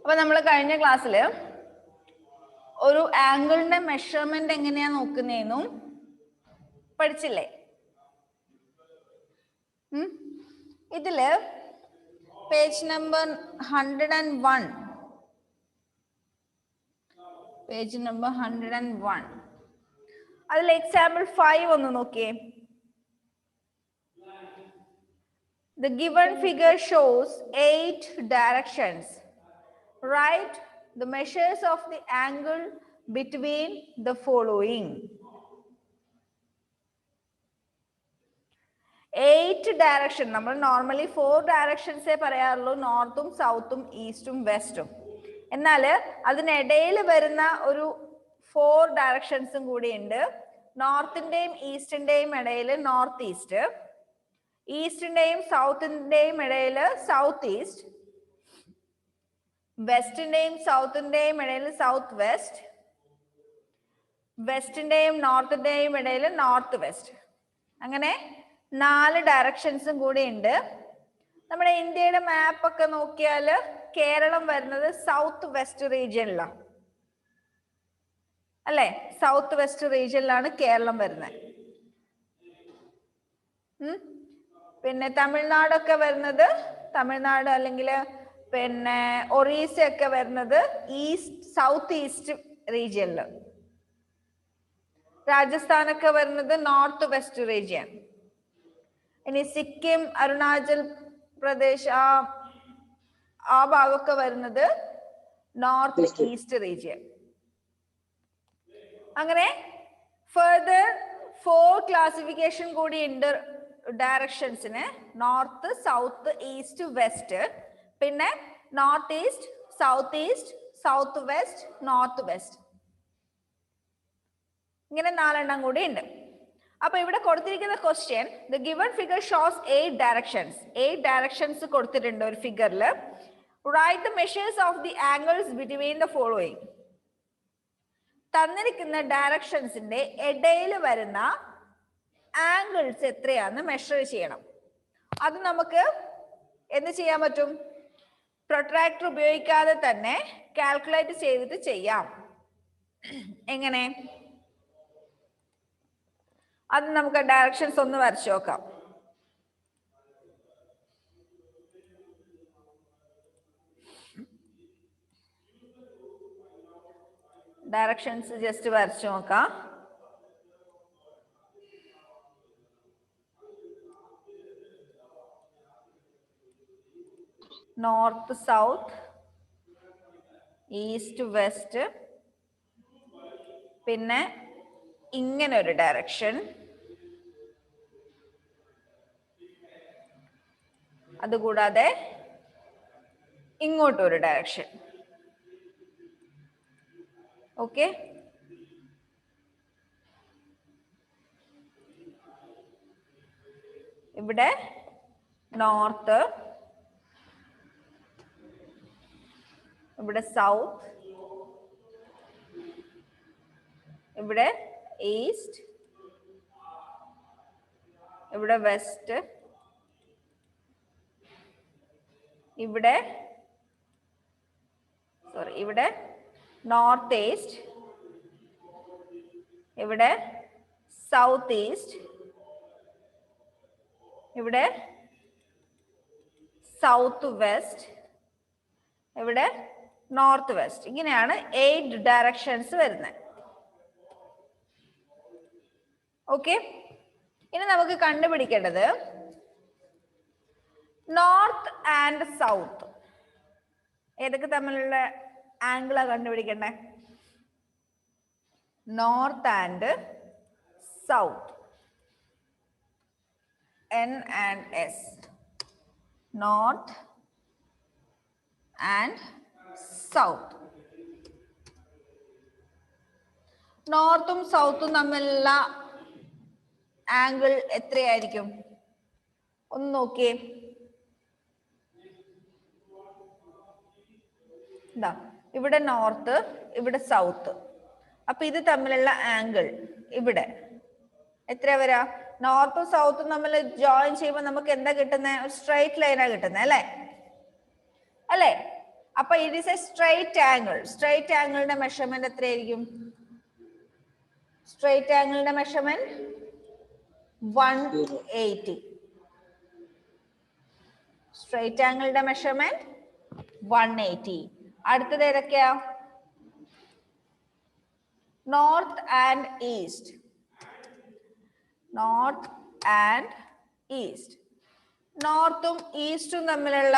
അപ്പൊ നമ്മൾ കഴിഞ്ഞ ക്ലാസ്സിൽ ഒരു ആംഗിളിന്റെ മെഷർമെന്റ് എങ്ങനെയാ നോക്കുന്നതെന്നും പഠിച്ചില്ലേ? ഇതില് പേജ് നമ്പർ 101, പേജ് നമ്പർ 101, അതിൽ എക്സാമ്പിൾ 5 ഒന്ന് നോക്കിയേ. The given figure shows 8 directions. Write the measures of the angle between the following. 8 direction. നമ്മൾ നോർമലി 4 ഡയറക്ഷൻസേ പറയാറുള്ളൂ, നോർത്തും സൗത്തും ഈസ്റ്റും വെസ്റ്റും. എന്നാൽ അതിനിടയിൽ വരുന്ന ഒരു 4 ഡയറക്ഷൻസും കൂടി ഉണ്ട്. നോർത്തിന്റെയും ഈസ്റ്റിന്റെയും ഇടയിൽ നോർത്ത് ഈസ്റ്റ്, ഈസ്റ്റിന്റെയും സൗത്തിന്റെയും ഇടയിൽ സൗത്ത് ഈസ്റ്റ്, വെസ്റ്റിന്റെയും സൗത്തിന്റെയും ഇടയിൽ സൗത്ത് വെസ്റ്റ്, വെസ്റ്റിന്റെയും നോർത്തിന്റെയും ഇടയിൽ നോർത്ത് വെസ്റ്റ്. അങ്ങനെ 4 ഡയറക്ഷൻസും കൂടി ഉണ്ട്. നമ്മുടെ ഇന്ത്യയുടെ മാപ്പ് ഒക്കെ നോക്കിയാൽ കേരളം വരുന്നത് സൗത്ത് വെസ്റ്റ് റീജിയനിലാണ്, അല്ലെ? സൗത്ത് വെസ്റ്റ് റീജിയനിലാണ് കേരളം വരുന്നത്. പിന്നെ തമിഴ്നാടൊക്കെ വരുന്നത്, തമിഴ്നാട് അല്ലെങ്കിൽ പിന്നെ ഒറീസ ഒക്കെ വരുന്നത് സൗത്ത് ഈസ്റ്റ് റീജിയനില്. രാജസ്ഥാനൊക്കെ വരുന്നത് നോർത്ത് വെസ്റ്റ് റീജിയൻ. ഇനി സിക്കിം, അരുണാചൽ പ്രദേശ് ആ ഭാഗമൊക്കെ വരുന്നത് നോർത്ത് ഈസ്റ്റ് റീജിയൻ. അങ്ങനെ ഫർദർ 4 ക്ലാസിഫിക്കേഷൻ കൂടി ഉണ്ട് ഡയറക്ഷൻസിന്. നോർത്ത്, സൗത്ത്, ഈസ്റ്റ്, വെസ്റ്റ്, പിന്നെ north east, south west, north west. ഇങ്ങനെ 4 എണ്ണം കൂടി ഉണ്ട്. അപ്പൊ ഇവിടെ കൊടുത്തിരിക്കുന്ന question, the given figure shows 8 directions. 8 directions കൊടുത്തിട്ടുണ്ട് ഒരു ഫിഗറിൽ. Write the measures of the angles between the following. തന്നിരിക്കുന്ന ഡയറക്ഷൻസിന്റെ ഇടയിൽ വരുന്ന ആംഗിൾസ് എത്രയാന്ന് മെഷർ ചെയ്യണം. അത് നമുക്ക് എന്ത് ചെയ്യാൻ പറ്റും? പ്രൊട്രാക്ടർ ഉപയോഗിക്കാതെ തന്നെ കാൽക്കുലേറ്റ് ചെയ്തിട്ട് ചെയ്യാം. എങ്ങനെ? അത് നമുക്ക് ഡയറക്ഷൻസ് ഒന്ന് വരച്ചു നോക്കാം. ഡയറക്ഷൻസ് ജസ്റ്റ് വരച്ചു നോക്കാം. നോർത്ത് സൗത്ത്, ഈസ്റ്റ് വെസ്റ്റ്, പിന്നെ ഇങ്ങനെ ഒരു ഡയറക്ഷൻ, അതുകൂടാതെ ഇങ്ങോട്ടൊരു ഡയറക്ഷൻ. ഓക്കെ, ഇവിടെ നോർത്ത്, ഇവിടെ സൗത്ത്, ഇവിടെ ഈസ്റ്റ്, ഇവിടെ വെസ്റ്റ്, ഇവിടെ ഇവിടെ നോർത്ത് ഈസ്റ്റ്, ഇവിടെ സൗത്ത് ഈസ്റ്റ്, ഇവിടെ സൗത്ത് വെസ്റ്റ്, ഇവിടെ നോർത്ത് വെസ്റ്റ്. ഇങ്ങനെയാണ് 8 ഡയറക്ഷൻസ് വരുന്നത്. ഓക്കെ, ഇനി നമുക്ക് കണ്ടുപിടിക്കേണ്ടത് നോർത്ത് ആൻഡ് സൗത്ത് ഏതൊക്കെ തമ്മിലുള്ള ആംഗിളാ കണ്ടുപിടിക്കണ്ടേ? North and south, N and S. North and south. നോർത്തും സൗത്തും തമ്മിലുള്ള ആംഗിൾ എത്രയായിരിക്കും? ഒന്ന് നോക്കിയേ. ഇവിടെ നോർത്ത്, ഇവിടെ സൗത്ത്. അപ്പൊ ഇത് തമ്മിലുള്ള ആംഗിൾ ഇവിടെ എത്ര വരാ? നോർത്തും സൗത്തും തമ്മിൽ ജോയിൻ ചെയ്യുമ്പോൾ നമുക്ക് എന്താ കിട്ടുന്നത്? ഒരു സ്ട്രൈറ്റ് ലൈനാ കിട്ടുന്നത്, അല്ലേ? അപ്പൊ it is a straight angle. Straight ആംഗിളിന്റെ മെഷർമെന്റ് എത്രയായിരിക്കും? സ്ട്രൈറ്റ് ആംഗിളിന്റെ മെഷർമെന്റ് 180. സ്ട്രൈറ്റ് ആംഗിളിന്റെ മെഷർമെന്റ് 180. അടുത്തത് ഏതൊക്കെയാ? North and east. North and east. നോർത്തും ഈസ്റ്റും തമ്മിലുള്ള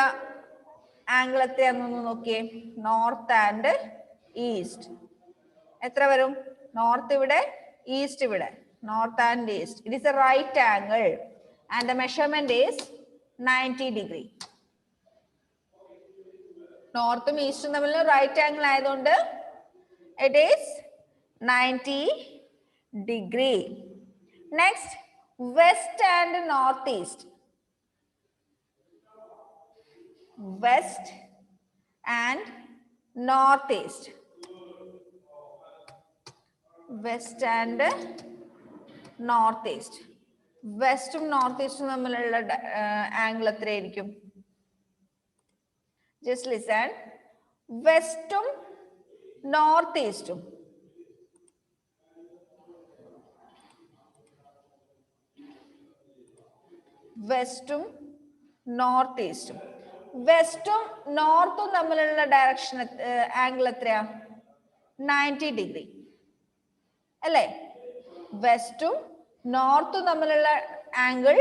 ആംഗിൾ എത്രയാണെന്നൊന്ന് നോക്കിയേ. നോർത്ത് ആൻഡ് ഈസ്റ്റ് എത്ര വരും? നോർത്ത് ഇവിടെ, ഈസ്റ്റ് ഇവിടെ. North and east. It is a right angle and the measurement is 90 degree. നോർത്തും ഈസ്റ്റും തമ്മിൽ റൈറ്റ് ആംഗിൾ ആയതുകൊണ്ട് it is 90 degree. Next, west and north east. West and north east. West and north east. വെസ്റ്റും north ഈസ്റ്റും തമ്മിലുള്ള angle എത്രയായിരിക്കും? Just listen. വെസ്റ്റും north ഈസ്റ്റും വെസ്റ്റും north ഈസ്റ്റും വെസ്റ്റും നോർത്തും തമ്മിലുള്ള ഡയറക്ഷൻ ആംഗിൾ എത്രയാ? 90 ഡിഗ്രി അല്ലേ? വെസ്റ്റും നോർത്തും തമ്മിലുള്ള ആംഗിൾ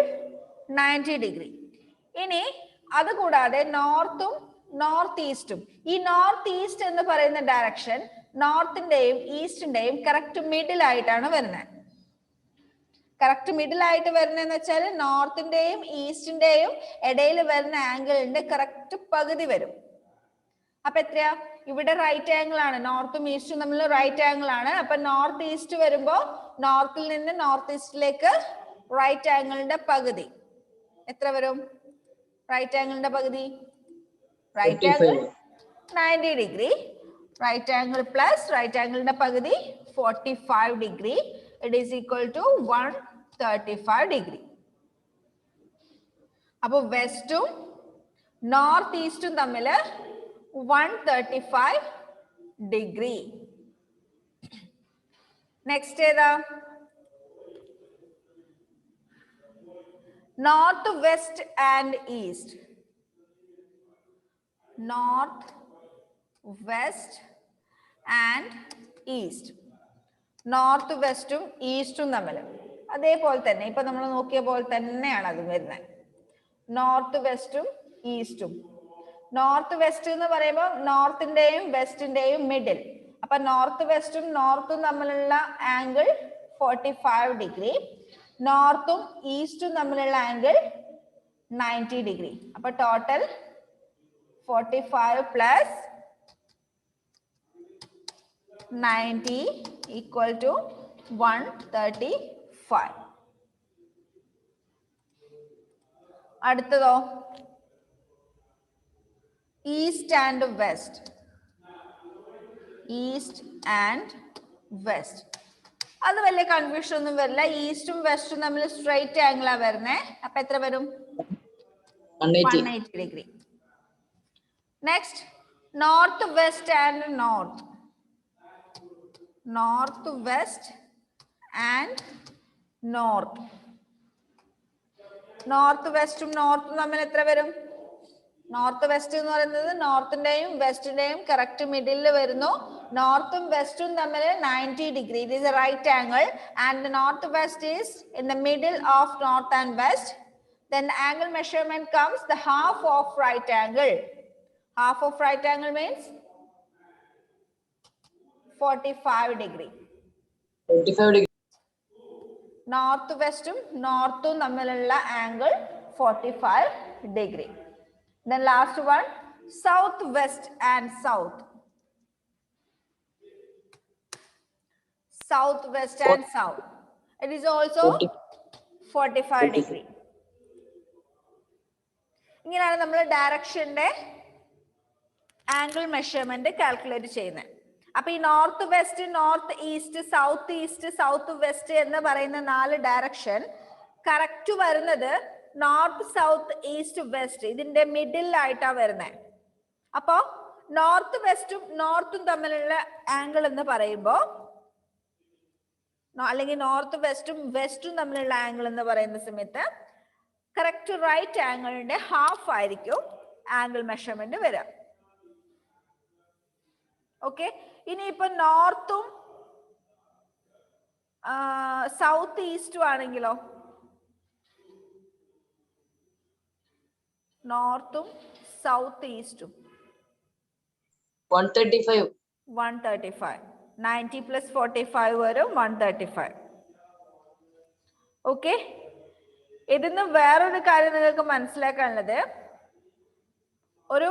90 ഡിഗ്രി. ഇനി അതുകൂടാതെ നോർത്തും നോർത്ത് ഈസ്റ്റും, ഈ നോർത്ത് ഈസ്റ്റ് എന്ന് പറയുന്ന ഡയറക്ഷൻ നോർത്തിന്റെയും ഈസ്റ്റിന്റെയും കറക്റ്റ് മിഡിൽ ആയിട്ടാണ് വരുന്നത്. കറക്റ്റ് മിഡിൽ ആയിട്ട് വരുന്നതെന്ന് വെച്ചാൽ നോർത്തിന്റെയും ഈസ്റ്റിന്റെയും ഇടയിൽ വരുന്ന ആംഗിളിന്റെ കറക്റ്റ് പകുതി വരും. അപ്പൊ എത്രയാ? ഇവിടെ റൈറ്റ് ആംഗിൾ ആണ്, നോർത്തും ഈസ്റ്റും തമ്മിൽ റൈറ്റ് ആംഗിൾ ആണ്. അപ്പൊ നോർത്ത് ഈസ്റ്റ് വരുമ്പോ നോർത്തിൽ നിന്ന് നോർത്ത് ഈസ്റ്റിലേക്ക് റൈറ്റ് ആംഗിളിന്റെ പകുതി എത്ര വരും? റൈറ്റ് ആംഗിളിന്റെ പകുതി, right angle 90 degree, right angle plus right ആംഗിളിന്റെ പകുതി 45 degree. It is equal to 135 degree. അപ്പൊ വെസ്റ്റും നോർത്ത് ഈസ്റ്റും തമ്മിൽ 135 ഡിഗ്രി. നെക്സ്റ്റ് ഏതാ? North west and east. North west and east. North വെസ്റ്റും ഈസ്റ്റും തമ്മിൽ അതേപോലെ തന്നെ ഇപ്പൊ നമ്മൾ നോക്കിയ പോലെ തന്നെയാണ് അത് വരുന്നത്. നോർത്ത് വെസ്റ്റും ഈസ്റ്റും. നോർത്ത് വെസ്റ്റ് എന്ന് പറയുമ്പോൾ നോർത്തിന്റെയും വെസ്റ്റിന്റെയും മിഡിൽ. അപ്പൊ നോർത്ത് വെസ്റ്റും നോർത്തും തമ്മിലുള്ള ആംഗിൾ 45 ഡിഗ്രി. നോർത്തും ഈസ്റ്റും തമ്മിലുള്ള ആംഗിൾ 90 ഡിഗ്രി. അപ്പൊ ടോട്ടൽ 45 പ്ലസ് 90 equal to 135. അടുത്തതോ? East and west. East and west. അത് വലിയ കൺഫ്യൂഷൻ ഒന്നും വരില്ല. ഈസ്റ്റും വെസ്റ്റും തമ്മിൽ സ്ട്രൈറ്റ് ആംഗിളാ വരുന്നേ. അപ്പൊ എത്ര വരും? 180 degree. Next, north west and north. North west and north. North വെസ്റ്റും നോർത്തും തമ്മിൽ എത്ര വരും? നോർത്ത് വെസ്റ്റ് എന്ന് പറയുന്നത് നോർത്തിന്റെയും വെസ്റ്റിന്റെയും കറക്റ്റ് മിഡിൽ വരുന്നു. നോർത്തും വെസ്റ്റും തമ്മിൽ 90 degree. It is a right angle and the north west is in the middle of north and west. Then the angle measurement comes the half of right angle. Half of right angle means 45 degree. 45 degree. North വെസ്റ്റും നോർത്തും തമ്മിലുള്ള angle 45 degree. Then last one, south west and south. South west and south. It is also 45 degree. ഇങ്ങനെയാണ് നമ്മൾ ഡയറക്ഷന്റെ angle measurement calculate ചെയ്യുന്നത്. അപ്പൊ ഈ north west, north east, south west എന്ന് പറയുന്ന 4 direction correct വരുന്നത് നോർത്ത് സൗത്ത് ഈസ്റ്റ് വെസ്റ്റ് ഇതിന്റെ middle ആയിട്ടാ വരുന്നത്. അപ്പോ നോർത്ത് വെസ്റ്റും നോർത്തും തമ്മിലുള്ള ആംഗിൾ എന്ന് പറയുമ്പോൾ, അല്ലെങ്കിൽ നോർത്ത് വെസ്റ്റും വെസ്റ്റും തമ്മിലുള്ള ആംഗിൾ എന്ന് പറയുന്ന സമയത്ത് കറക്റ്റ് റൈറ്റ് ആംഗിളിന്റെ ഹാഫ് ആയിരിക്കും ആംഗിൾ മെഷർമെന്റ് വരിക. ഓക്കെ, ഇനിയിപ്പോ നോർത്തും സൗത്ത് ഈസ്റ്റും ആണെങ്കിലോ? നോർത്തും സൗത്ത് ഈസ്റ്റും 135. 135. 90 plus 45 വരും 135. ഓക്കെ, ഇതിന്ന് വേറൊരു കാര്യം നിങ്ങൾക്ക് മനസ്സിലാക്കാനുള്ളത്, ഒരു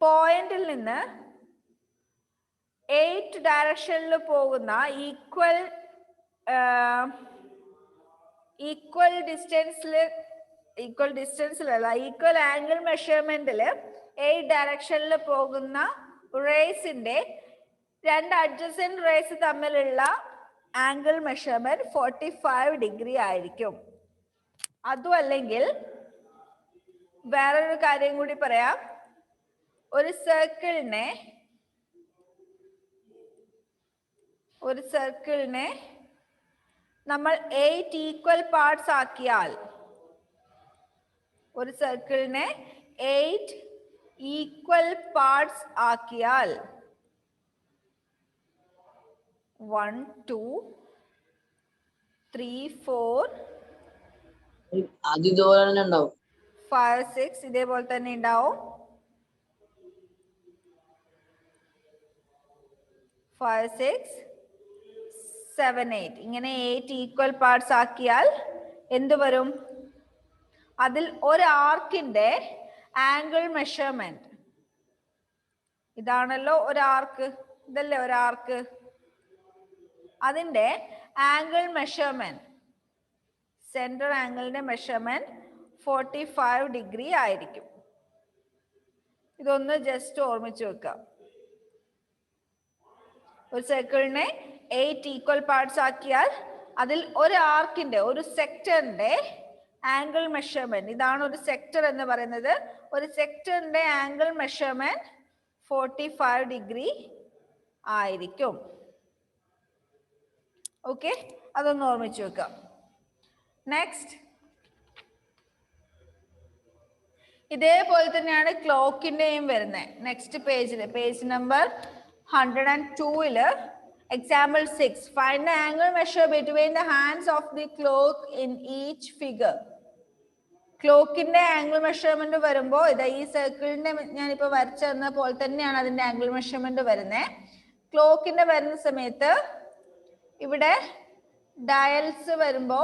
പോയിന്റിൽ നിന്ന് 8 ഡയറക്ഷനിൽ പോകുന്ന ഈക്വൽ ഡിസ്റ്റൻസിലല്ല, ഈക്വൽ ആംഗിൾ മെഷർമെന്റില് 8 ഡയറക്ഷനിൽ പോകുന്ന റേസിന്റെ 2 അഡ്ജസന്റ് റേസ് തമ്മിലുള്ള ആംഗിൾ മെഷർമെന്റ് 45 ഡിഗ്രി ആയിരിക്കും. അതും അല്ലെങ്കിൽ വേറൊരു കാര്യം കൂടി പറയാം, ഒരു സർക്കിളിനെ നമ്മൾ 8 ഈക്വൽ പാർട്സ് ആക്കിയാൽ, ഒരു സർക്കിളിനെ 8 ഈക്വൽ പാർട്സ് ആക്കിയാൽ 1 2 3 4 അത് ഇതുപോലെ തന്നെ ഉണ്ടാവും. 5 6 ഇതേപോലെ തന്നെ ഉണ്ടാവും. 5 6 7 8 ഇങ്ങനെ 8 ഈക്വൽ പാർട്സ് ആക്കിയാൽ എന്ത് വരും? അതിൽ ഒരു ആർക്കിന്റെ ആംഗിൾ മെഷർമെന്റ്, ഇതാണല്ലോ ഒരു ആർക്ക്, ഇതല്ലേ ഒരു ആർക്ക്, അതിന്റെ ആംഗിൾ മെഷർമെന്റ്, സെന്റർ ആംഗിളിന്റെ മെഷർമെന്റ് 45 ഡിഗ്രി ആയിരിക്കും. ഇതൊന്ന് ജസ്റ്റ് ഓർമ്മിച്ചു വെക്കാം. ഒരു സർക്കിളിനെ 8 ഈക്വൽ പാർട്സ് ആക്കിയാൽ അതിൽ ഒരു ആർക്കിന്റെ, ഒരു സെക്ടറിന്റെ ആംഗിൾ മെഷർമെന്റ്, ഇതാണ് ഒരു സെക്ടർ എന്ന് പറയുന്നത്, ഒരു സെക്ടറിന്റെ ആംഗിൾ മെഷർമെന്റ് 45 ഡിഗ്രി ആയിരിക്കും. ഓക്കെ, അതൊന്ന് ഓർമ്മിച്ചു വെക്കാം. നെക്സ്റ്റ്, ഇതേപോലെ തന്നെയാണ് ക്ലോക്കിന്റെയും വരുന്നത്. നെക്സ്റ്റ് പേജിൽ, page number 102 example 6, find the angle measure between the hands of the clock in each figure. ക്ലോക്കിന്റെ ആംഗിൾ മെഷർമെന്റ് വരുമ്പോൾ ഇതാ ഈ സർക്കിളിന്റെ ഞാനിപ്പോ വരച്ചെന്ന പോലെ തന്നെയാണ് അതിന്റെ ആംഗിൾ മെഷർമെന്റ് വരുന്നത്. ക്ലോക്കിന്റെ വരുന്ന സമയത്ത് ഇവിടെ ഡയൽസ് വരുമ്പോ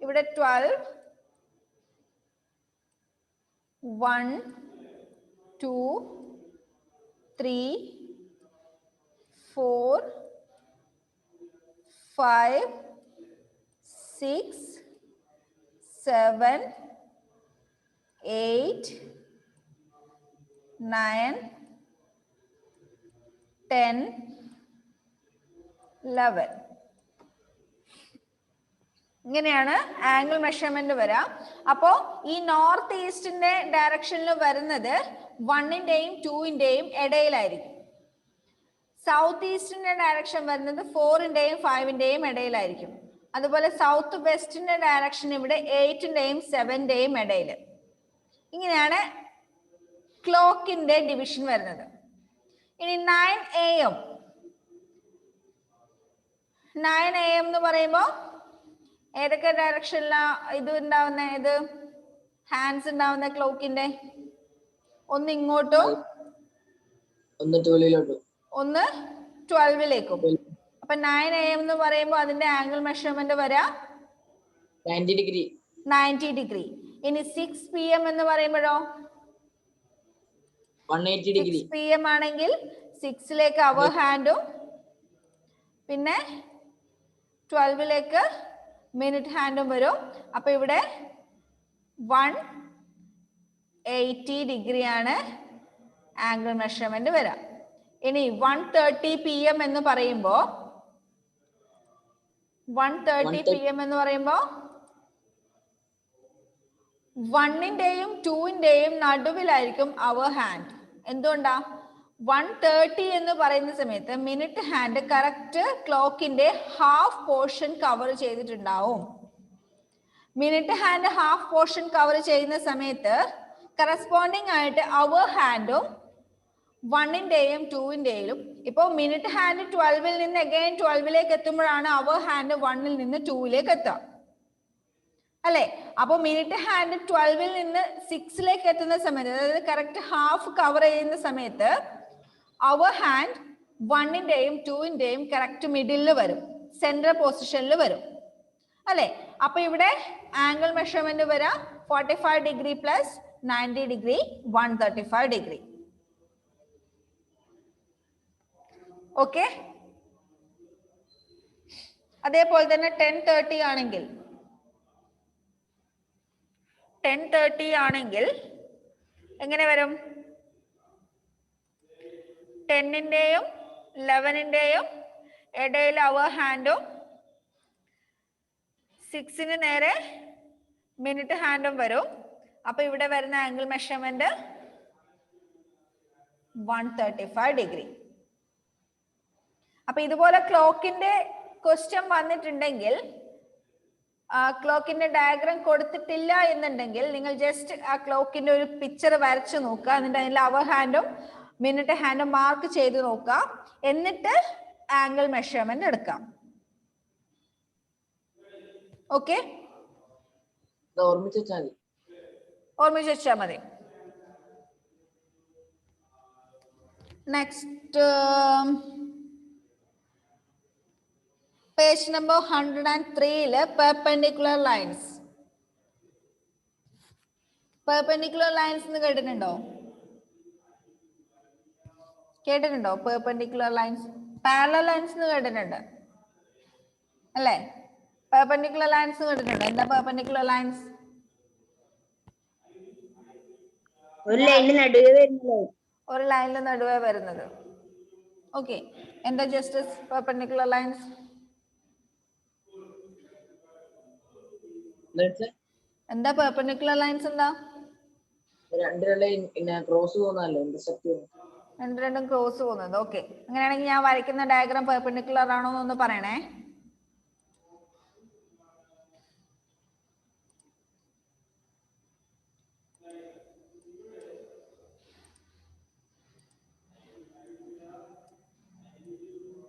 ഇവിടെ 12 1 2 3 4 5 6 7 8 9 10 11 ഇങ്ങനെയാണ് ആംഗിൾ മെഷർമെന്റ് വരാം. അപ്പോ ഈ നോർത്ത് ഈസ്റ്റിന്റെ ഡയറക്ഷനിൽ വരുന്നത് 1ന്റെയും 2ന്റെയും ഇടയിലായിരിക്കും. സൗത്ത് ഈസ്റ്റിന്റെ ഡയറക്ഷൻ വരുന്നത് 4ന്റെയും 5ന്റെയും ഇടയിലായിരിക്കും. അതുപോലെ സൗത്ത് വെസ്റ്റിന്റെ ഡയറക്ഷൻ ഇവിടെ 8ന്റെയും 7ന്റെയും ഇടയിൽ. ഇങ്ങനെയാണ് ക്ലോക്കിന്റെ ഡിവിഷൻ വരുന്നത്. ഇനി 9 AM എന്ന് പറയുമ്പോ ഏതൊക്കെ ഡയറക്ഷനിലാ ഇത് ഉണ്ടാവുന്ന, ഇത് ഹാൻഡ്സ് ഉണ്ടാവുന്ന ക്ലോക്കിന്റെ? ഒന്ന് ഇങ്ങോട്ടും ഒന്ന് 12ലേക്കും. അപ്പൊ 9 AM എന്ന് പറയുമ്പോൾ അതിന്റെ ആംഗിൾ മെഷർമെന്റ് വരാം 90 ഡിഗ്രി. ഇനി 6 PM എന്ന് പറയുമ്പോഴോ 180 ഡിഗ്രി. 6 PM ആണെങ്കിൽ 6ലേക്ക് അവർ ഹാൻഡും പിന്നെ 12ലേക്ക് മിനിറ്റ് ഹാൻഡും വരും. അപ്പൊ ഇവിടെ 180 ഡിഗ്രിയാണ് ആംഗിൾ മെഷർമെന്റ് വരാം. ഇനി 1:30 PM എന്ന് പറയുമ്പോ 1:30 PM എന്ന് പറയുമ്പോ 1ന്റെയും 2ന്റെയും നടുവിലായിരിക്കും അവർ ഹാൻഡ്. എന്തുകൊണ്ടാ? 1:30 എന്ന് പറയുന്ന സമയത്ത് മിനിറ്റ് ഹാൻഡ് കറക്റ്റ് ക്ലോക്കിന്റെ ഹാഫ് പോർഷൻ കവർ ചെയ്തിട്ടുണ്ടാവും. Minute hand half portion cover ചെയ്യുന്ന സമയത്ത് കറസ്പോണ്ടിങ് ആയിട്ട് അവർ ഹാൻഡും 1-ന്റെയും 2-ന്റെയും ഇപ്പൊ മിനിറ്റ് ഹാൻഡ് 12-ൽ നിന്ന് അഗൈൻ 12-ലേക്ക് എത്തുമ്പോഴാണ് അവർ ഹാൻഡ് 1-ൽ നിന്ന് 2-ലേക്ക് എത്തുക അല്ലെ. അപ്പൊ മിനിറ്റ് ഹാൻഡ് 12-ൽ നിന്ന് 6-ലേക്ക് എത്തുന്ന സമയത്ത്, അതായത് കറക്റ്റ് ഹാഫ് കവർ ചെയ്യുന്ന സമയത്ത് അവർ ഹാൻഡ് 1-ന്റെയും 2-ന്റെയും കറക്റ്റ് മിഡിലിൽ വരും, സെൻട്രൽ പൊസിഷനിൽ വരും അല്ലെ. അപ്പൊ ഇവിടെ ആംഗിൾ മെഷർമെന്റ് വരാം 45 degree plus 90 degree 135 degree. Okay. അതേപോലെ തന്നെ 10:30 ആണെങ്കിൽ 10:30 ആണെങ്കിൽ എങ്ങനെ വരും? 10-ന്റെയും 11-ന്റെയും ഇടയിൽ അവർ ഹാൻഡും 6-ന് നേരെ മിനിറ്റ് ഹാൻഡും വരും. അപ്പൊ ഇവിടെ വരുന്ന ആംഗിൾ മെഷർമെന്റ് 135 ഡിഗ്രി. അപ്പൊ ഇതുപോലെ ക്ലോക്കിന്റെ ക്വസ്റ്റ്യൻ വന്നിട്ടുണ്ടെങ്കിൽ, ക്ലോക്കിന്റെ ഡയഗ്രാം കൊടുത്തിട്ടില്ല എന്നുണ്ടെങ്കിൽ നിങ്ങൾ ജസ്റ്റ് ആ ക്ലോക്കിന്റെ ഒരു പിക്ചർ വരച്ചു നോക്കുക. എന്നിട്ട് അതിൽ അവർ ഹാൻഡും മിനിറ്റ് ഹാൻഡും മാർക്ക് ചെയ്ത് നോക്കുക. എന്നിട്ട് ആംഗിൾ മെഷർമെന്റ് എടുക്കാം. ഓക്കെ, ഓർമ്മിച്ച് വെച്ചാൽ മതി. നെക്സ്റ്റ് പേജ് നമ്പർ 103-ല് പെർപെൻഡിക്കുലർ ലൈൻസ്. പെർപെൻഡിക്കുലർ ലൈൻസ് എന്ന് കേട്ടിട്ടുണ്ടോ? കേട്ടിട്ടുണ്ടോ? പെർപെൻഡിക്കുലർ ലൈൻസ്, പാരലൽ ലൈൻസ് എന്ന് കേട്ടിട്ടുണ്ട് അല്ലേ? പെർപെൻഡിക്കുലർ ലൈൻസ് കേട്ടിട്ടുണ്ട്. എന്താ പെർപെൻഡിക്കുലർ ലൈൻസ്? ഒരു ലൈനിൽ നടുവേ വരുന്നത്. ഒരു ലൈനിൽ നടുവേ വരുന്നത്. ഓക്കെ, എന്താ ജസ്റ്റിസ് പെർപെൻഡിക്കുലർ ലൈൻസ്? എന്താ പെർപെൻഡിക്കുലർ ലൈൻസ്? എന്താ? രണ്ടും ക്രോസ് പോകുന്നത്. ഓക്കെ, അങ്ങനെയാണെങ്കിൽ ഞാൻ വരയ്ക്കുന്ന ഡയഗ്രാം പെർപെൻഡിക്കുലർ ആണോ എന്നൊന്ന് പറയണേ.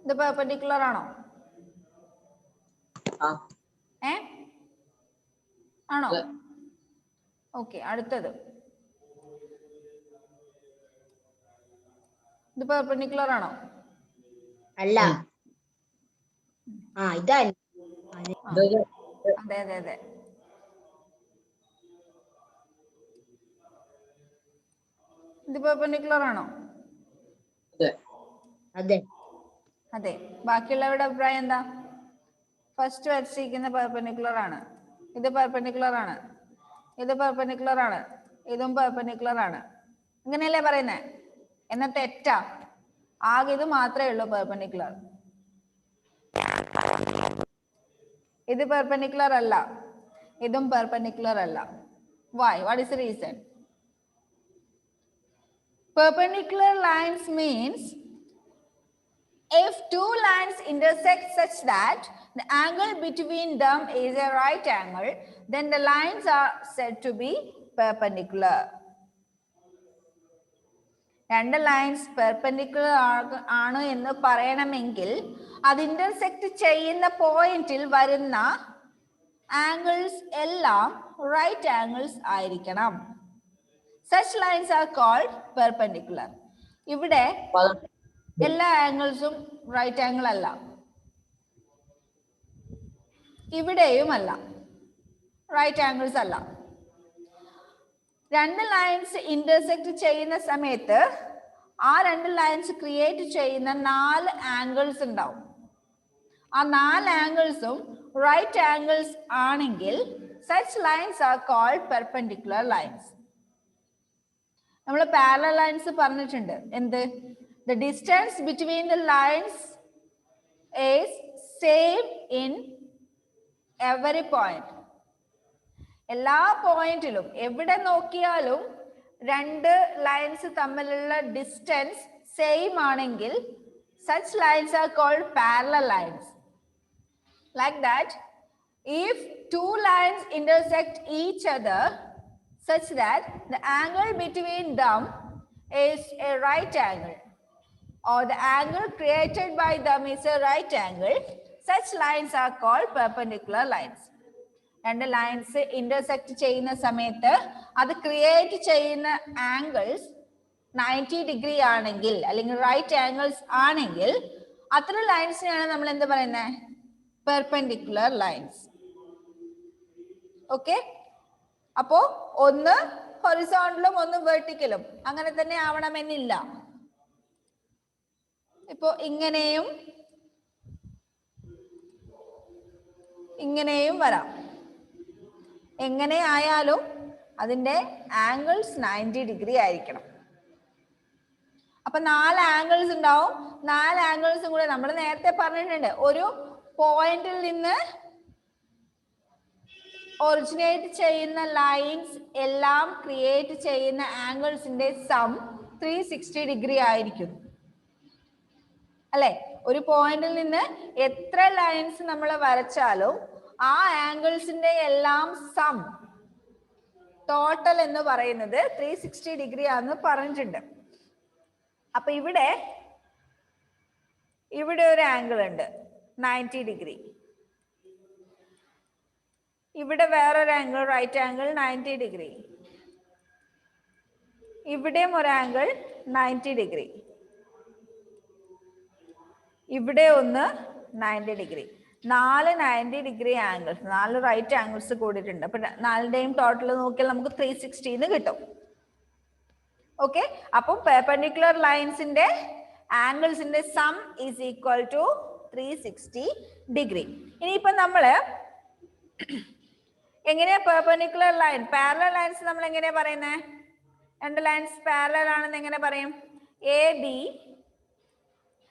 ഇത് പെർപെൻഡിക്കുലർ ആണോ? ആണോ? ഓക്കെ, അടുത്തത് ഇത് പെർപെൻഡിക്കുലർ ആണോ? അല്ല. ഇതല്ല. അതെ അതെ അതെ. ഇത് പെർപെൻഡിക്കുലർ ആണോ? അതെ അതെ. ബാക്കിയുള്ളവരുടെ അഭിപ്രായം എന്താ? ഫസ്റ്റ് വരച്ചിരിക്കുന്ന പെർപെൻഡിക്കുലർ ആണ്, ഇത് പെർപെൻഡിക്കുലർ ആണ്, ഇത് പെർപെൻഡിക്കുലർ ആണ്, ഇതും പെർപെൻഡിക്കുലർ ആണ്. ഇങ്ങനെയല്ലേ പറയുന്നേ? എന്നാ തെറ്റാ. ആകെ ഇത് മാത്രമേ ഉള്ളൂ പെർപെൻഡിക്കുലർ. ഇത് പെർപെൻഡിക്കുലർ അല്ല, ഇതും പെർപെൻഡിക്കുലർ അല്ല. Why? What is the reason? Perpendicular lines means if two lines intersect such that the angle between them is a right angle, then the lines are said to be perpendicular. രണ്ട് lines perpendicular ആണ് എന്ന് പറയണമെങ്കിൽ അത് intersect ചെയ്യുന്ന പോയിന്റിൽ വരുന്ന angles എല്ലാം right angles ആയിരിക്കണം. Such lines are called perpendicular. ഇവിടെ എല്ലാ ആംഗിൾസും റൈറ്റ് ആംഗിൾ അല്ല, ഇവിടെയും അല്ല, റൈറ്റ് ആംഗിൾസ് അല്ല. രണ്ട് ലൈൻസ് ഇന്റർസെക്ട് ചെയ്യുന്ന സമയത്ത് ആ രണ്ട് ലൈൻസ് ക്രിയേറ്റ് ചെയ്യുന്ന 4 ആംഗിൾസ് ഉണ്ടാവും. ആ 4 ആംഗിൾസും റൈറ്റ് ആംഗിൾസ് ആണെങ്കിൽ such lines are called perpendicular lines. നമ്മൾ പാരലൽ ലൈൻസ് പറഞ്ഞിട്ടുണ്ട്. എന്ത്? The distance between the lines is same in every point. എല്ലാ പോയിന്റിലും എവിടെ നോക്കിയാലും രണ്ട് ലൈൻസ് തമ്മിലുള്ള ഡിസ്റ്റൻസ് സെയിം ആണെങ്കിൽ such lines are called parallel lines. Like that, if two lines intersect each other such that the angle between them is a right angle, or the angle created by them is a right angle, such lines are called perpendicular lines. രണ്ട് lines intersect ചെയ്യുന്ന സമയത്ത് അത് create ചെയ്യുന്ന angles 90 degree ആണെങ്കിൽ അല്ലെങ്കിൽ right angles ആണെങ്കിൽ അത്തരം ലൈൻസിനെയാണ് നമ്മൾ എന്ത് പറയുന്നത്? Perpendicular lines. ഓക്കെ, അപ്പോ ഒന്ന് ഹൊറിസോണ്ടലും ഒന്ന് വെർട്ടിക്കലും അങ്ങനെ തന്നെ ആവണമെന്നില്ല. ഇപ്പോ ഇങ്ങനെയും ഇങ്ങനെയും വരാം. എങ്ങനെ ആയാലും അതിന്റെ ആംഗിൾസ് 90 ഡിഗ്രി ആയിരിക്കണം. അപ്പൊ 4 ആംഗിൾസ് ഉണ്ടാവും. 4 ആംഗിൾസും കൂടെ നമ്മൾ നേരത്തെ പറഞ്ഞിട്ടുണ്ട്, ഒരു പോയിന്റിൽ നിന്ന് ഒറിജിനേറ്റ് ചെയ്യുന്ന ലൈൻസ് എല്ലാം ക്രിയേറ്റ് ചെയ്യുന്ന ആംഗിൾസിന്റെ സം 360 ഡിഗ്രി ആയിരിക്കും അല്ലെ? ഒരു പോയിന്റിൽ നിന്ന് എത്ര ലൈൻസ് നമ്മൾ വരച്ചാലും ആ ആംഗിൾസിന്റെ എല്ലാം സം ടോട്ടൽ എന്ന് പറയുന്നത് 360 ഡിഗ്രി ആണെന്ന് പറഞ്ഞിട്ടുണ്ട്. അപ്പൊ ഇവിടെ ഒരു ആംഗിൾ ഉണ്ട് 90 ഡിഗ്രി. ഇവിടെ വേറൊരു ആംഗിൾ, റൈറ്റ് ആംഗിൾ 90 ഡിഗ്രി. ഇവിടെയും ഒരു ആംഗിൾ 90 ഡിഗ്രി. ഇവിടെ ഒന്ന് 90 degree. 4 90 degree angles, 4 right angles കൂടിയിട്ടുണ്ട്. അപ്പൊ 4ന്റെയും ടോട്ടൽ നോക്കിയാൽ നമുക്ക് 360 എന്ന് കിട്ടും. ഓക്കെ, അപ്പം പെർപെൻഡിക്കുലർ ലൈൻസിന്റെ ആംഗിൾസിന്റെ sum is equal to 360 degree. ഇനിയിപ്പോ നമ്മള് എങ്ങനെയാ പെർപെൻഡിക്കുലർ ലൈൻ, പാരലൽ ലൈൻസ് നമ്മൾ എങ്ങനെയാ പറയുന്നത്? രണ്ട് ലൈൻസ് പാരലൽ ആണെന്ന് എങ്ങനെ പറയും? A B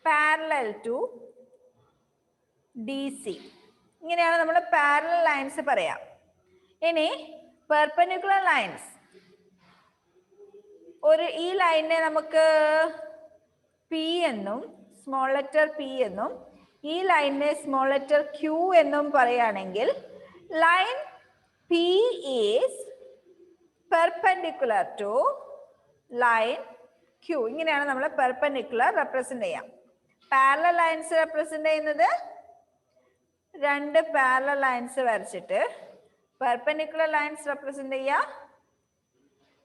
parallel to D C, ഇങ്ങനെയാണ് നമ്മൾ പാരലൽ ലൈൻസ് പറയാം. ഇനി പെർപെൻഡിക്കുലർ ലൈൻസ്, ഈ ലൈനിനെ നമുക്ക് പി എന്നും സ്മോൾ ലെറ്റർ പി എന്നും ഈ ലൈനിനെ സ്മോൾ ലെറ്റർ ക്യൂ എന്നും പറയുകയാണെങ്കിൽ line P is perpendicular to line Q. ഇങ്ങനെയാണ് നമ്മൾ പെർപെൻഡിക്കുലർ റെപ്രസെന്റ് ചെയ്യാം. പാരലൽ ലൈൻസ് റെപ്രസെന്റ് ചെയ്യുന്നത് രണ്ട് പാരലൽ ലൈൻസ് വരച്ചിട്ട്, പെർപെൻഡിക്കുലർ ലൈൻസ് റെപ്രസെന്റ് ചെയ്യാം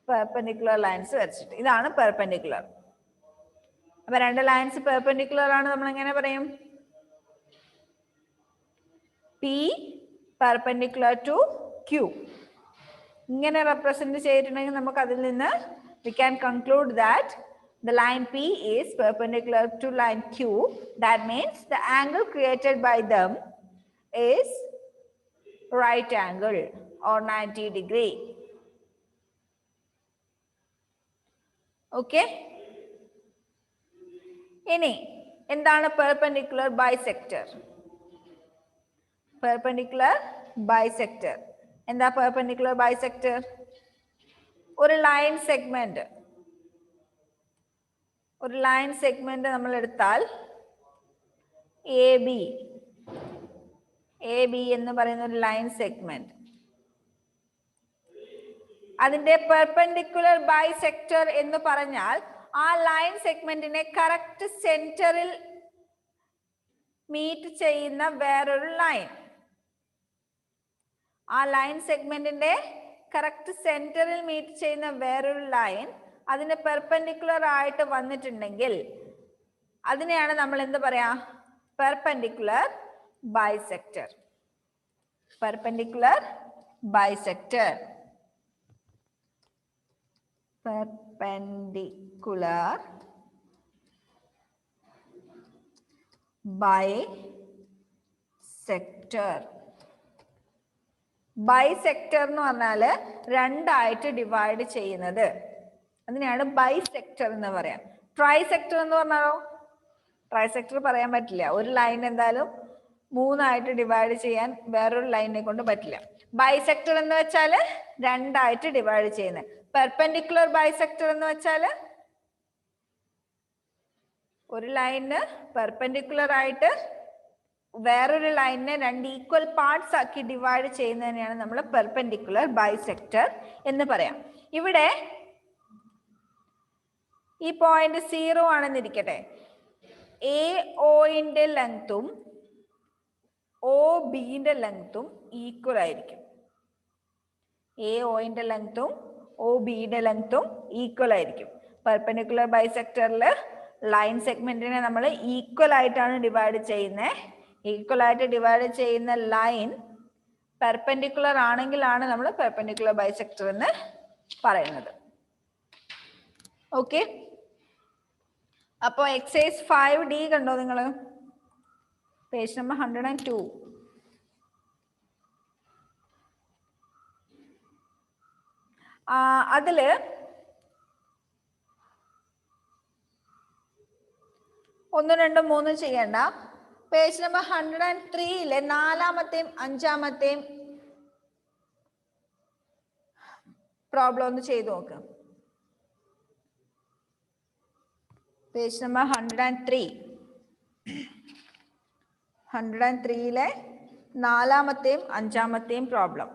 പെർപെൻഡിക്കുലർ ലൈൻസ് വരച്ചിട്ട്. ഇതാണ് പെർപെൻഡിക്കുലർ. അപ്പൊ രണ്ട് ലൈൻസ് പെർപെൻഡിക്കുലർ ആണ്, നമ്മൾ എങ്ങനെ പറയും? P perpendicular to Q. ഇങ്ങനെ റെപ്രസെന്റ് ചെയ്തിട്ടുണ്ടെങ്കിൽ നമുക്ക് അതിൽ നിന്ന് we can conclude that the line P is perpendicular to line Q. That means the angle created by them is right angle or 90 degree. Okay. ഇനി എന്താണ് perpendicular bisector? Perpendicular bisector. എന്താ perpendicular bisector? ഒരു line segment നമ്മൾ എടുത്താൽ A B എന്ന് പറയുന്ന ഒരു line segment, അതിന്റെ പെർപെൻഡിക്കുലർ ബൈസെക്ടർ എന്ന് പറഞ്ഞാൽ ആ ലൈൻ സെഗ്മെന്റിനെ കറക്റ്റ് സെന്ററിൽ മീറ്റ് ചെയ്യുന്ന വേറൊരു ലൈൻ. ആ ലൈൻ സെഗ്മെന്റിന്റെ കറക്റ്റ് സെന്ററിൽ മീറ്റ് ചെയ്യുന്ന വേറൊരു ലൈൻ അതിന് പെർപെൻഡിക്കുലർ ആയിട്ട് വന്നിട്ടുണ്ടെങ്കിൽ അതിനെയാണ് നമ്മൾ എന്ത് പറയാ? Perpendicular bisector. Perpendicular bisector. Perpendicular bisector. Bisector എന്ന് പറഞ്ഞാല് രണ്ടായിട്ട് ഡിവൈഡ് ചെയ്യുന്നത്, അതിനെയാണ് ബൈസെക്ടർ എന്ന് പറയാം. ട്രൈസെക്ടർ എന്ന് പറഞ്ഞാലോ? ട്രൈസെക്ടർ പറയാൻ പറ്റില്ല. ഒരു ലൈൻ എന്തായാലും മൂന്നായിട്ട് ഡിവൈഡ് ചെയ്യാൻ വേറൊരു ലൈനിനെ കൊണ്ട് പറ്റില്ല. ബൈസെക്ടർ എന്ന് വെച്ചാല് രണ്ടായിട്ട് ഡിവൈഡ് ചെയ്യുന്നത്. പെർപെൻഡിക്കുലർ ബൈസെക്ടർ എന്ന് വെച്ചാല് ഒരു ലൈനിന് പെർപെൻഡിക്കുലർ ആയിട്ട് വേറൊരു ലൈനിനെ രണ്ട് ഈക്വൽ പാർട്സ് ആക്കി ഡിവൈഡ് ചെയ്യുന്നതിനെയാണ് നമ്മൾ പെർപെൻഡിക്കുലർ ബൈസെക്ടർ എന്ന് പറയാം. ഇവിടെ ഈ പോയിന്റ് 0 ആണെന്നിരിക്കട്ടെ. AOന്റെ ലെങ്തും OBന്റെ ലെങ്തും ഈക്വൽ ആയിരിക്കും. AOന്റെ ലെങ്തും OBയുടെ ലെങ്തും ഈക്വൽ ആയിരിക്കും. പെർപെൻഡിക്കുലർ ബൈസെക്ടറിൽ ലൈൻ സെഗ്മെന്റിനെ നമ്മൾ ഈക്വൽ ആയിട്ടാണ് ഡിവൈഡ് ചെയ്യുന്നത്. ഈക്വൽ ആയിട്ട് ഡിവൈഡ് ചെയ്യുന്ന ലൈൻ പെർപെൻഡിക്കുലർ ആണെങ്കിലാണ് നമ്മൾ പെർപെൻഡിക്കുലർ ബൈസെക്ടർ എന്ന് പറയുന്നത്. ഓക്കെ, അപ്പോ എക്സസൈസ് 5D കണ്ടോ നിങ്ങൾ? Page number 102. അതില് 1, 2, 3 ചെയ്യണ്ട. പേജ് നമ്പർ 103 നാലാമത്തെയും അഞ്ചാമത്തെയും പ്രോബ്ലം ഒന്ന് ചെയ്തു നോക്ക്. Page number 103. 103 നാലാമത്തെയും അഞ്ചാമത്തെയും problem.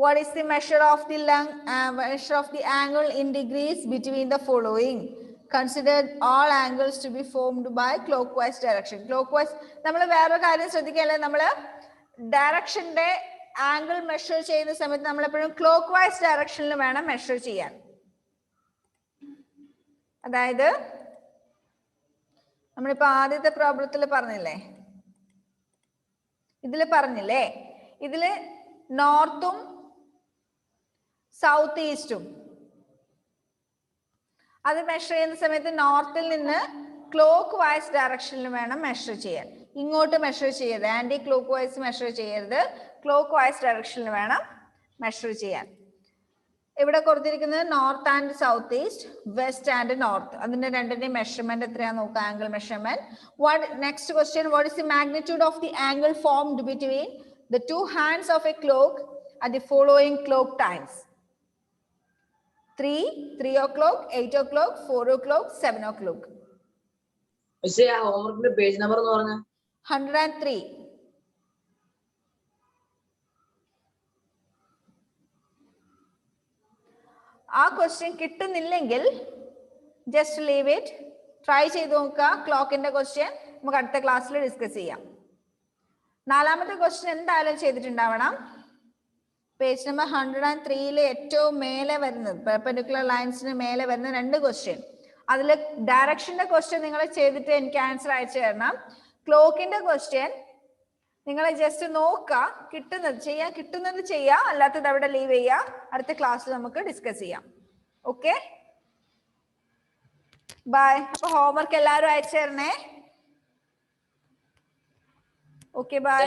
What is the measure of the measure of the angle in degrees between the following? Consider all angles to be formed by clockwise direction. Clockwise, നമ്മൾ വേറൊരു കാര്യം ശ്രദ്ധിക്കല്ലേ, നമ്മൾ ഡയറക്ഷന്റെ angle measure ചെയ്യുന്ന സമയത്ത് നമ്മൾ എപ്പോഴും ക്ലോക്ക് വൈസ് ഡയറക്ഷനിൽ വേണം മെഷർ ചെയ്യാൻ. അതായത് നമ്മളിപ്പോ ആദ്യത്തെ പ്രോബ്ലത്തിൽ പറഞ്ഞില്ലേ, ഇതില് നോർത്തും സൗത്ത് ഈസ്റ്റും അത് മെഷർ ചെയ്യുന്ന സമയത്ത് നോർത്തിൽ നിന്ന് ക്ലോക്ക് വൈസ് ഡയറക്ഷനിൽ വേണം മെഷർ ചെയ്യാൻ. ഇങ്ങോട്ട് മെഷർ ചെയ്യരുത്, ആന്റി ക്ലോക്ക് വൈസ് മെഷർ ചെയ്യരുത്, ക്ലോക്ക് വൈസ് ഡയറക്ഷനിൽ വേണം മെഷർ ചെയ്യാൻ. ഇവിടെ കൊടുത്തിരിക്കുന്നത് north and south east, west and north. അതിന്റെ രണ്ടിന്റെയും മെഷർമെന്റ് എത്രയാന്ന് നോക്കാം, angle measurement. Next question, what is the magnitude of the angle formed between the two hands of a clock at the following clock times? 3, 3 o'clock, 8 o'clock, 4 o'clock, 7 o'clock. പക്ഷേ ആ ഹോംവർക്കിന്റെ page number എന്ന് പറഞ്ഞാ 103. ആ question കിട്ടുന്നില്ലെങ്കിൽ just leave it, try ചെയ്ത് നോക്കുക. ക്ലോക്കിന്റെ question നമുക്ക് അടുത്ത ക്ലാസ്സിൽ ഡിസ്കസ് ചെയ്യാം. നാലാമത്തെ ക്വസ്റ്റ്യൻ എന്തായാലും ചെയ്തിട്ടുണ്ടാവണം. പേജ് നമ്പർ 103 ഏറ്റവും മേലെ വരുന്നത്, പെർപെൻഡിക്കുലർ ലൈൻസിന് മേലെ വരുന്ന 2 ക്വസ്റ്റ്യൻ, അതിൽ ഡയറക്ഷന്റെ ക്വസ്റ്റ്യൻ നിങ്ങൾ ചെയ്തിട്ട് എനിക്ക് ആൻസർ അയച്ചു തരണം. ക്ലോക്കിന്റെ ക്വസ്റ്റ്യൻ നിങ്ങൾ ജസ്റ്റ് നോക്കുക, കിട്ടുന്നത് ചെയ്യാ, അല്ലാത്തത് അവിടെ ലീവ് ചെയ്യുക. അടുത്ത ക്ലാസ്സിൽ നമുക്ക് ഡിസ്കസ് ചെയ്യാം. Okay, by. അപ്പൊ ഹോംവർക്ക് എല്ലാവരും അയച്ചു തരണേ. Okay, by.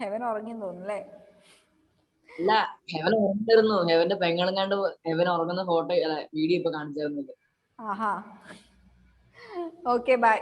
ഹെവൻ ഉറങ്ങി തോന്നുന്നല്ലേ? അല്ല, ഹെവൻ ഉറങ്ങിയിരുന്നു. ഹെവന്റെ പെങ്ങളും കണ്ട് ഹെവൻ ഉറങ്ങുന്ന ഫോട്ടോ വീഡിയോ ഇപ്പൊ കാണിച്ചു തരുന്നത്. ആഹാ, ഓക്കെ, ബൈ.